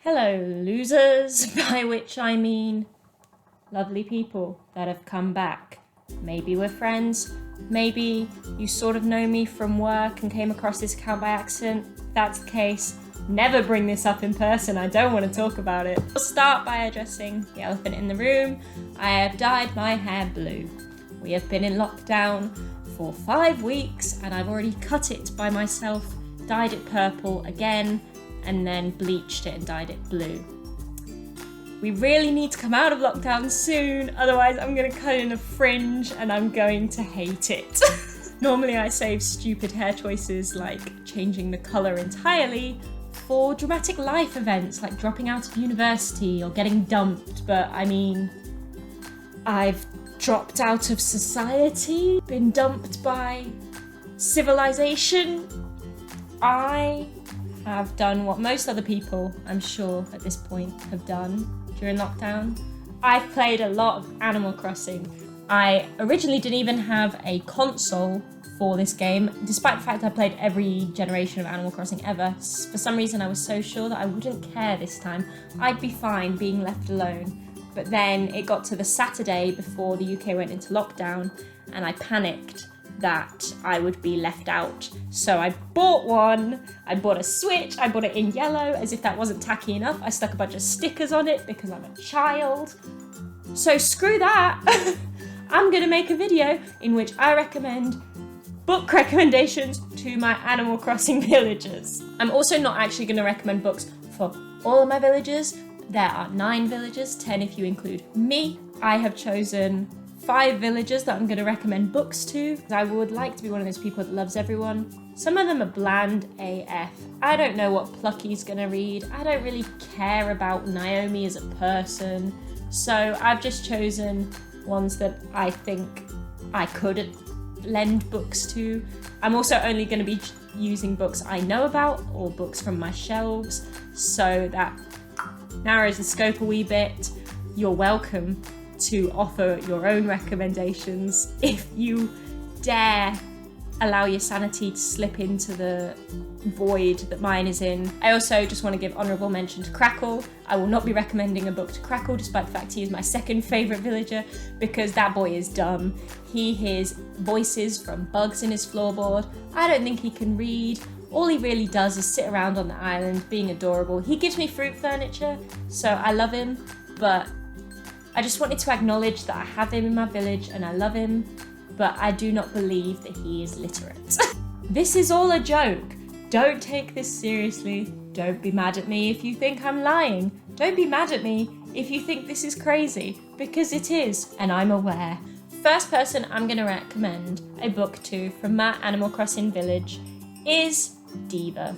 Hello, losers, by which I mean lovely people that have come back. Maybe we're friends, maybe you sort of know me from work and came across this account by accident. If that's the case, never bring this up in person, I don't want to talk about it. I'll start by addressing the elephant in the room. I have dyed my hair blue. We have been in lockdown for 5 weeks and I've already cut it by myself, dyed it purple again, and then bleached it and dyed it blue. We really need to come out of lockdown soon, otherwise I'm going to cut in a fringe and I'm going to hate it. Normally I save stupid hair choices like changing the colour entirely for dramatic life events like dropping out of university or getting dumped, but I mean, I've dropped out of society, been dumped by civilization. I have done what most other people, I'm sure, at this point have done during lockdown. I've played a lot of Animal Crossing. I originally didn't even have a console for this game, despite the fact I played every generation of Animal Crossing ever. For some reason I was so sure that I wouldn't care this time. I'd be fine being left alone. But then it got to the Saturday before the UK went into lockdown and I panicked that I would be left out. So I bought one, I bought a Switch, I bought it in yellow, as if that wasn't tacky enough. I stuck a bunch of stickers on it because I'm a child. So screw that. I'm gonna make a video in which I recommend book recommendations to my Animal Crossing villagers. I'm also not actually gonna recommend books for all of my villagers. There are 9 villagers, 10 if you include me. I have chosen 5 villagers that I'm going to recommend books to. I would like to be one of those people that loves everyone. Some of them are bland AF. I don't know what Plucky's going to read. I don't really care about Naomi as a person. So I've just chosen ones that I think I could lend books to. I'm also only going to be using books I know about or books from my shelves, so that narrows the scope a wee bit. You're welcome to offer your own recommendations if you dare allow your sanity to slip into the void that mine is in. I also just want to give honourable mention to Crackle. I will not be recommending a book to Crackle, despite the fact he is my second favourite villager, because that boy is dumb. He hears voices from bugs in his floorboard. I don't think he can read. All he really does is sit around on the island being adorable. He gives me fruit furniture, so I love him, but I just wanted to acknowledge that I have him in my village and I love him, but I do not believe that he is literate. This is all a joke. Don't take this seriously. Don't be mad at me if you think I'm lying. Don't be mad at me if you think this is crazy, because it is, and I'm aware. First person I'm going to recommend a book to from my Animal Crossing village is Diva.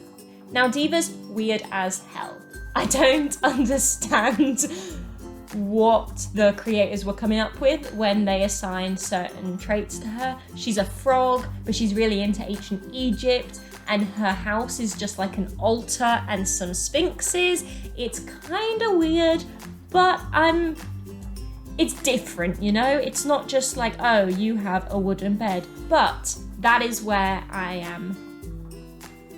Now, Diva's weird as hell. I don't understand what the creators were coming up with when they assigned certain traits to her. She's a frog, but she's really into ancient Egypt, and her house is just like an altar and some sphinxes. It's kind of weird, but it's different, you know? It's not just like, oh, you have a wooden bed. But that is where I am.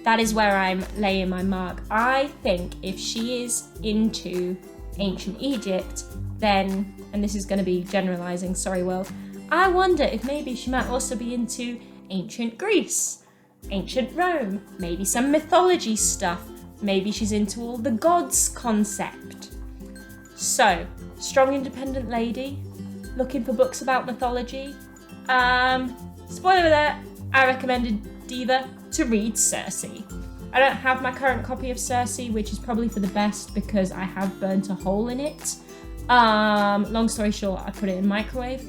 That is where I'm laying my mark. I think if she is into ancient Egypt, then, and this is going to be generalizing, sorry world, I wonder if maybe she might also be into ancient Greece, ancient Rome, maybe some mythology stuff, maybe she's into all the gods concept. So, strong independent lady, looking for books about mythology. Spoiler alert, I recommended Diva to read Circe. I don't have my current copy of Circe, which is probably for the best because I have burnt a hole in it. Long story short, I put it in microwave.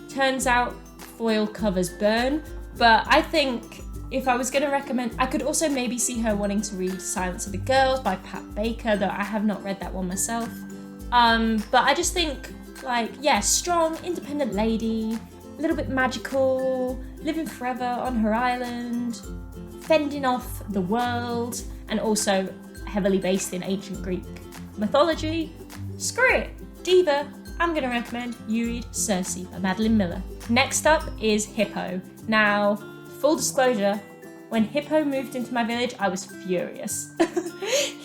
Turns out foil covers burn, but I think if I was going to recommend, I could also maybe see her wanting to read Silence of the Girls by Pat Baker, though I have not read that one myself. But I just think, like, yeah, strong, independent lady, a little bit magical, living forever on her island, fending off the world, and also heavily based in ancient Greek mythology. Screw it, Diva. I'm going to recommend you read Circe by Madeline Miller. Next up is Hippo. Now, full disclosure, when Hippo moved into my village, I was furious.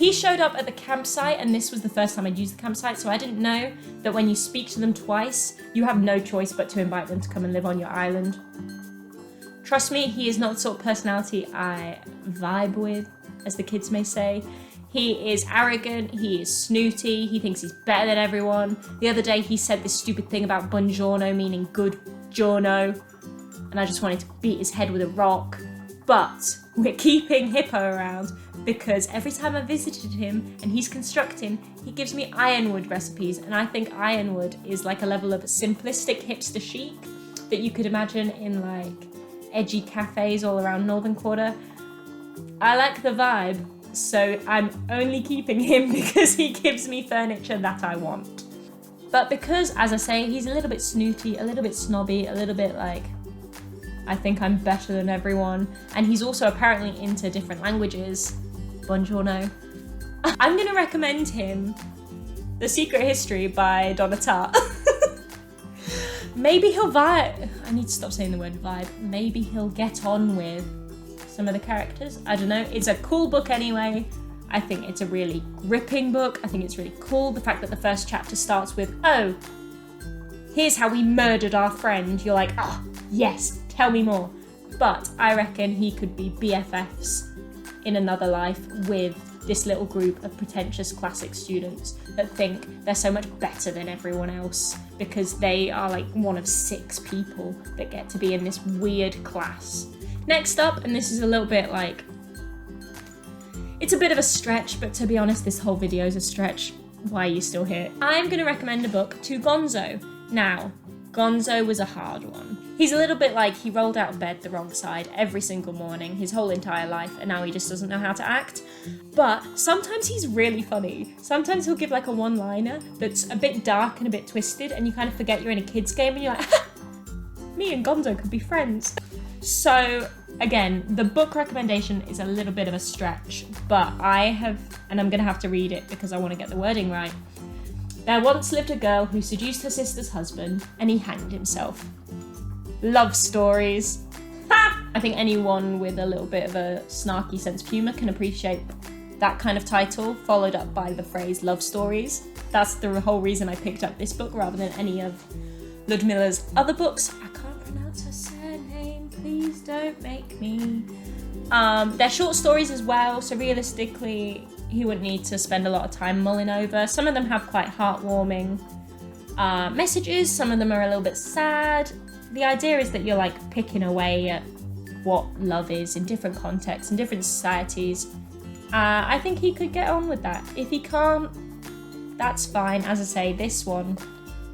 He showed up at the campsite, and this was the first time I'd used the campsite, so I didn't know that when you speak to them twice, you have no choice but to invite them to come and live on your island. Trust me, he is not the sort of personality I vibe with, as the kids may say. He is arrogant, he is snooty, he thinks he's better than everyone. The other day he said this stupid thing about buongiorno meaning good giorno, and I just wanted to beat his head with a rock. But we're keeping Hippo around because every time I visited him and he's constructing, he gives me ironwood recipes, and I think ironwood is like a level of simplistic hipster chic that you could imagine in like edgy cafes all around Northern Quarter. I like the vibe, so I'm only keeping him because he gives me furniture that I want. But because, as I say, he's a little bit snooty, a little bit snobby, a little bit like, I think I'm better than everyone, and he's also apparently into different languages. Buongiorno. I'm gonna recommend him The Secret History by Donna Tartt. Maybe he'll vibe. I need to stop saying the word vibe. Maybe he'll get on with some of the characters. I don't know. It's a cool book anyway. I think it's a really gripping book. I think it's really cool. The fact that the first chapter starts with, oh, here's how we murdered our friend. You're like, oh, yes, tell me more. But I reckon he could be BFFs in another life with this little group of pretentious classic students that think they're so much better than everyone else because they are like one of 6 people that get to be in this weird class. Next up, and this is a little bit like, it's a bit of a stretch, but to be honest, this whole video is a stretch. Why are you still here? I'm going to recommend a book to Gonzo. Now, Gonzo was a hard one. He's a little bit like he rolled out of bed the wrong side every single morning, his whole entire life, and now he just doesn't know how to act. But sometimes he's really funny. Sometimes he'll give like a one-liner that's a bit dark and a bit twisted, and you kind of forget you're in a kid's game and you're like, me and Gonzo could be friends. So again, the book recommendation is a little bit of a stretch, but I'm going to have to read it because I want to get the wording right. There once lived a girl who seduced her sister's husband, and he hanged himself. Love stories. Ha! I think anyone with a little bit of a snarky sense of humour can appreciate that kind of title, followed up by the phrase love stories. That's the whole reason I picked up this book rather than any of Ludmilla's other books. I can't pronounce her surname, please don't make me. They're short stories as well, so realistically, he wouldn't need to spend a lot of time mulling over. Some of them have quite heartwarming messages, some of them are a little bit sad. The idea is that you're like picking away at what love is in different contexts, in different societies. I think he could get on with that. If he can't, that's fine. As I say, this one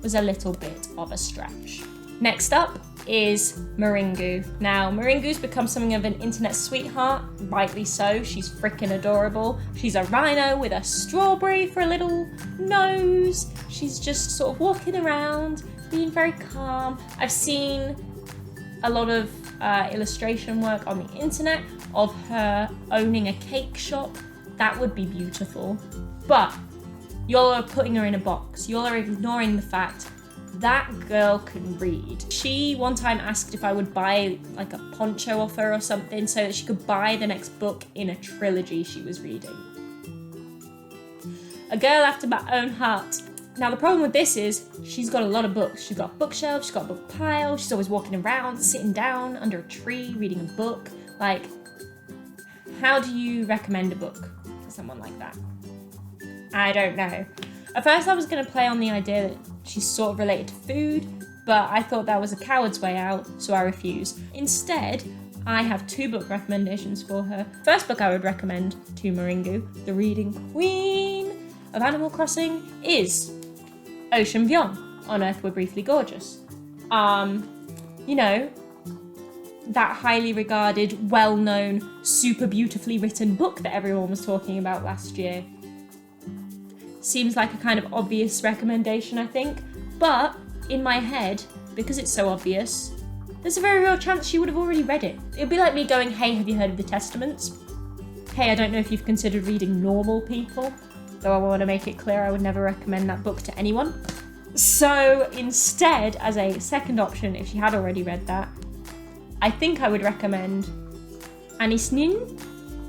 was a little bit of a stretch. Next up is Maringu. Now, Maringu's become something of an internet sweetheart, rightly so. She's freaking adorable. She's a rhino with a strawberry for a little nose. She's just sort of walking around, being very calm. I've seen a lot of illustration work on the internet of her owning a cake shop. That would be beautiful. But you're putting her in a box. You're ignoring the fact that girl can read. She one time asked if I would buy like a poncho off her or something so that she could buy the next book in a trilogy she was reading. A girl after my own heart. Now the problem with this is she's got a lot of books. She's got a bookshelf, she's got a book pile, she's always walking around, sitting down under a tree, reading a book. Like, how do you recommend a book to someone like that? I don't know. At first I was going to play on the idea that she's sort of related to food, but I thought that was a coward's way out, so I refused. Instead, I have 2 book recommendations for her. First book I would recommend to Maringu, the reading queen of Animal Crossing, is Ocean Vyong, On Earth We're Briefly Gorgeous. You know, that highly regarded, well-known, super beautifully written book that everyone was talking about last year. Seems like a kind of obvious recommendation, I think, but in my head, because it's so obvious, there's a very real chance she would have already read it. It'd be like me going, hey, have you heard of the Testaments? Hey, I don't know if you've considered reading Normal People, though I want to make it clear I would never recommend that book to anyone. So instead, as a second option, if she had already read that, I think I would recommend Anisnin,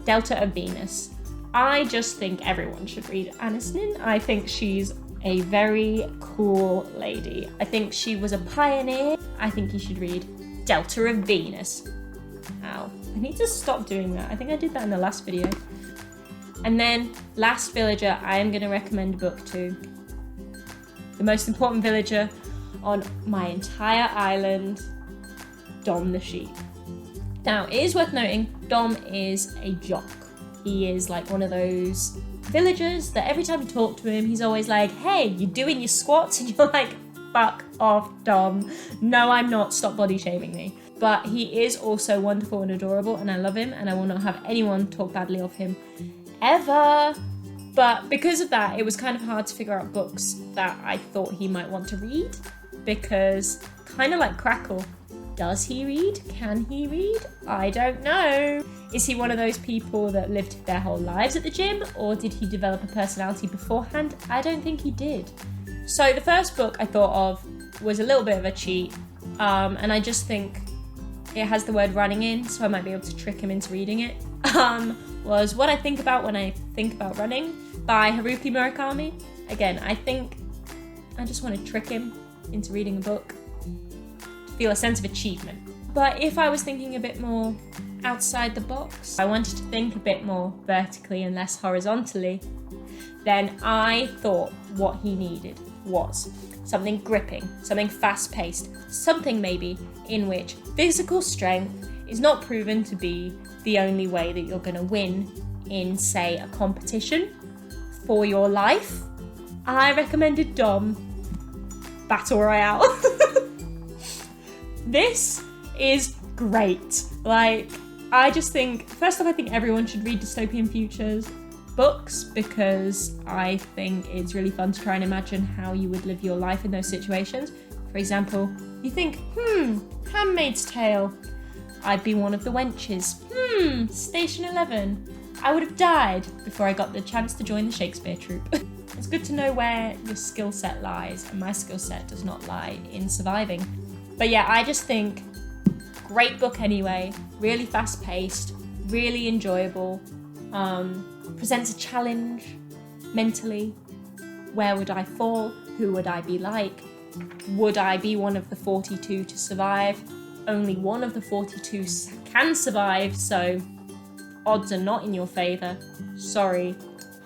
Delta of Venus. I just think everyone should read Aniston. I think she's a very cool lady. I think she was a pioneer. I think you should read Delta of Venus. Ow. I need to stop doing that. I think I did that in the last video. And then, last villager, I am going to recommend a book to. The most important villager on my entire island, Dom the sheep. Now, it is worth noting, Dom is a jock. He is like one of those villagers that every time you talk to him, he's always like, hey, you doing your squats? And you're like, fuck off, Dom. No, I'm not. Stop body shaming me. But he is also wonderful and adorable, and I love him, and I will not have anyone talk badly of him ever. But because of that, it was kind of hard to figure out books that I thought he might want to read, because kind of like Crackle, does he read? Can he read? I don't know. Is he one of those people that lived their whole lives at the gym, or did he develop a personality beforehand? I don't think he did. So the first book I thought of was a little bit of a cheat, and I just think it has the word running in, so I might be able to trick him into reading it. Was What I Think About When I Think About Running by Haruki Murakami. Again, I think I just want to trick him into reading a book to feel a sense of achievement. But if I was thinking a bit more outside the box, I wanted to think a bit more vertically and less horizontally, then I thought what he needed was something gripping, something fast-paced, something maybe in which physical strength is not proven to be the only way that you're going to win in, say, a competition for your life. I recommended Dom Battle Royale. This is great. Like, I just think, first off, I think everyone should read dystopian futures books, because I think it's really fun to try and imagine how you would live your life in those situations. For example, you think, Handmaid's Tale. I'd be one of the wenches. Station 11. I would have died before I got the chance to join the Shakespeare troupe. It's good to know where your skill set lies, and my skill set does not lie in surviving. But yeah, I just think great book anyway, really fast paced, really enjoyable, presents a challenge mentally. Where would I fall? Who would I be like? Would I be one of the 42 to survive? Only one of the 42 can survive, so odds are not in your favour. Sorry,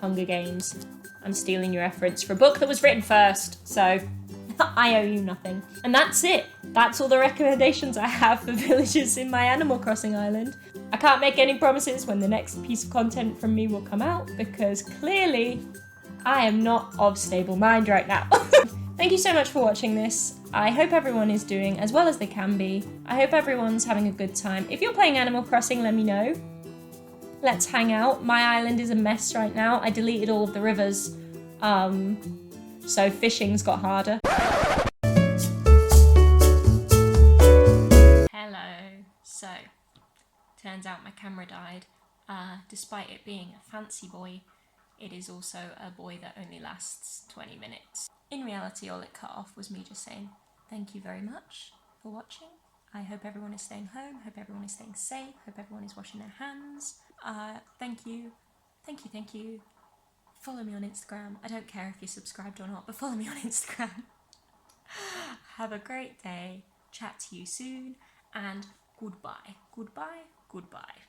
Hunger Games. I'm stealing your reference for a book that was written first, so I owe you nothing. And that's it. That's all the recommendations I have for villagers in my Animal Crossing island. I can't make any promises when the next piece of content from me will come out, because clearly I am not of stable mind right now. Thank you so much for watching this. I hope everyone is doing as well as they can be. I hope everyone's having a good time. If you're playing Animal Crossing, let me know. Let's hang out. My island is a mess right now. I deleted all of the rivers, so fishing's got harder. Hello. So, turns out my camera died. Despite it being a fancy boy, it is also a boy that only lasts 20 minutes. In reality, all it cut off was me just saying, thank you very much for watching. I hope everyone is staying home, hope everyone is staying safe, hope everyone is washing their hands. Thank you. Follow me on Instagram. I don't care if you're subscribed or not, but follow me on Instagram. Have a great day. Chat to you soon, and goodbye.